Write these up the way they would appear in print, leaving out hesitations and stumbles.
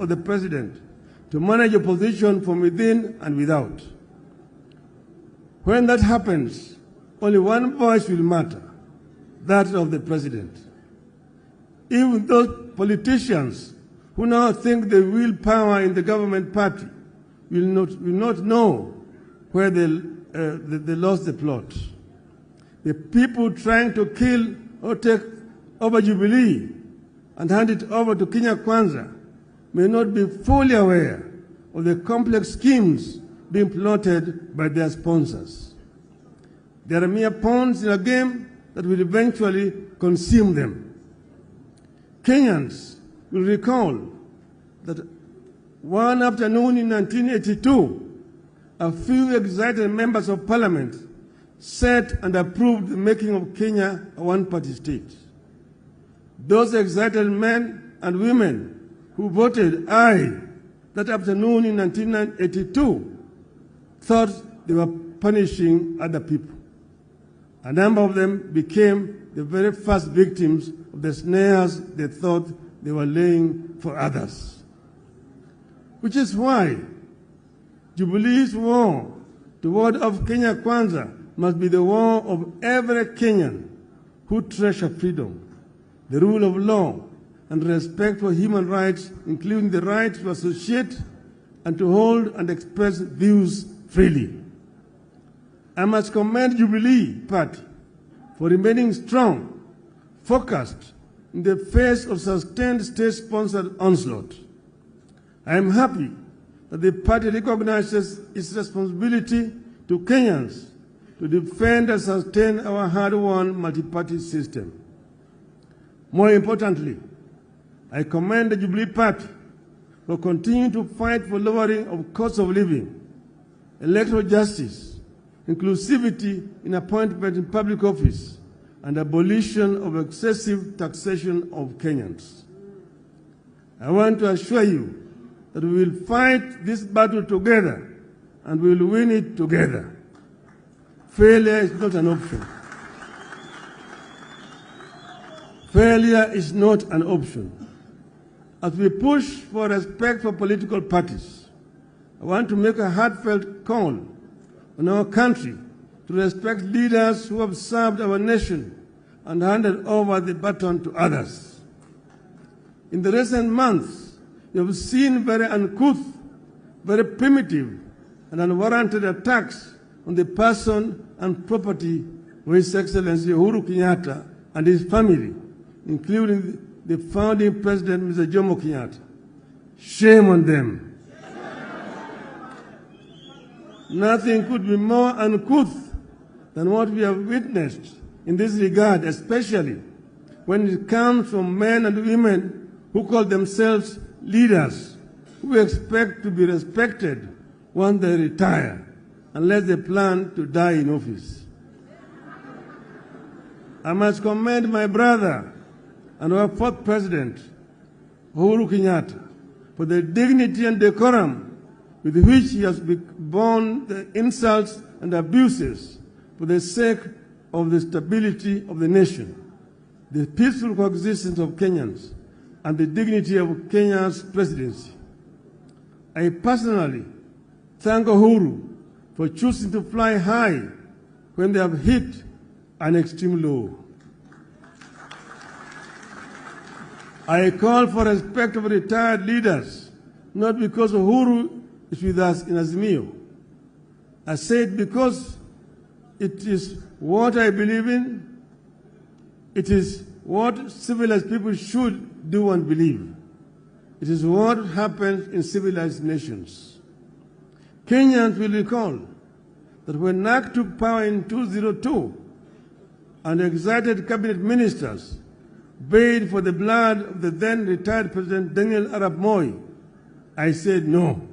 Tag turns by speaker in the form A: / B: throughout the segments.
A: of the president to manage opposition from within and without. When that happens, only one voice will matter, that of the president. Even those politicians who now think they wield power in the government party will not know where they lost the plot. The people trying to kill or take over Jubilee and hand it over to Kenya Kwanza may not be fully aware of the complex schemes being plotted by their sponsors. They are mere pawns in a game that will eventually consume them. Kenyans will recall that one afternoon in 1982, a few excited members of parliament set and approved the making of Kenya a one-party state. Those excited men and women who voted aye that afternoon in 1982 thought they were punishing other people. A number of them became the very first victims of the snares they thought they were laying for others. Which is why Jubilee's war toward of Kenya Kwanza must be the war of every Kenyan who treasures freedom, the rule of law, and respect for human rights, including the right to associate and to hold and express views freely. I must commend Jubilee Party for remaining strong, focused in the face of sustained state-sponsored onslaught. I am happy that the party recognizes its responsibility to Kenyans to defend and sustain our hard-won multi-party system. More importantly, I commend the Jubilee Party for continuing to fight for lowering of cost of living, electoral justice, inclusivity in appointment in public office, and abolition of excessive taxation of Kenyans. I want to assure you that we will fight this battle together and we will win it together. Failure is not an option. Failure is not an option. As we push for respect for political parties, I want to make a heartfelt call on our country to respect leaders who have served our nation and handed over the baton to others. In the recent months, you have seen very uncouth, very primitive, and unwarranted attacks on the person and property of His Excellency Uhuru Kenyatta and his family, including the founding president, Mr. Jomo Kenyatta. Shame on them. Nothing could be more uncouth than what we have witnessed in this regard, especially when it comes from men and women who call themselves leaders, who expect to be respected once they retire, unless they plan to die in office. I must commend my brother and our fourth president, Uhuru Kenyatta, for the dignity and decorum with which he has borne the insults and abuses for the sake of the stability of the nation, the peaceful coexistence of Kenyans, and the dignity of Kenya's presidency. I personally thank Uhuru for choosing to fly high when they have hit an extreme low. I call for respect of retired leaders, not because Uhuru is with us in Azimio. I say it because it is what I believe in. It is what civilized people should do and believe. It is what happens in civilized nations. Kenyans will recall that when NAC took power in 2002 and excited cabinet ministers bayed for the blood of the then retired President Daniel Arap Moi, I said no.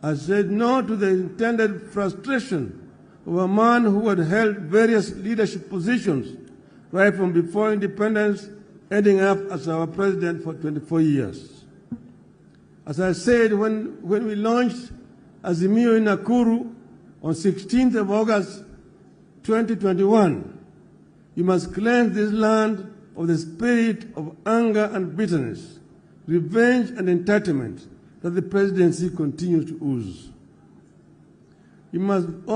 A: I said no to the intended frustration of a man who had held various leadership positions right from before independence, ending up as our president for 24 years. As I said when we launched Azimio in Nakuru on 16th of August 2021, you must cleanse this land of the spirit of anger and bitterness, revenge and entitlement that the presidency continues to ooze. You must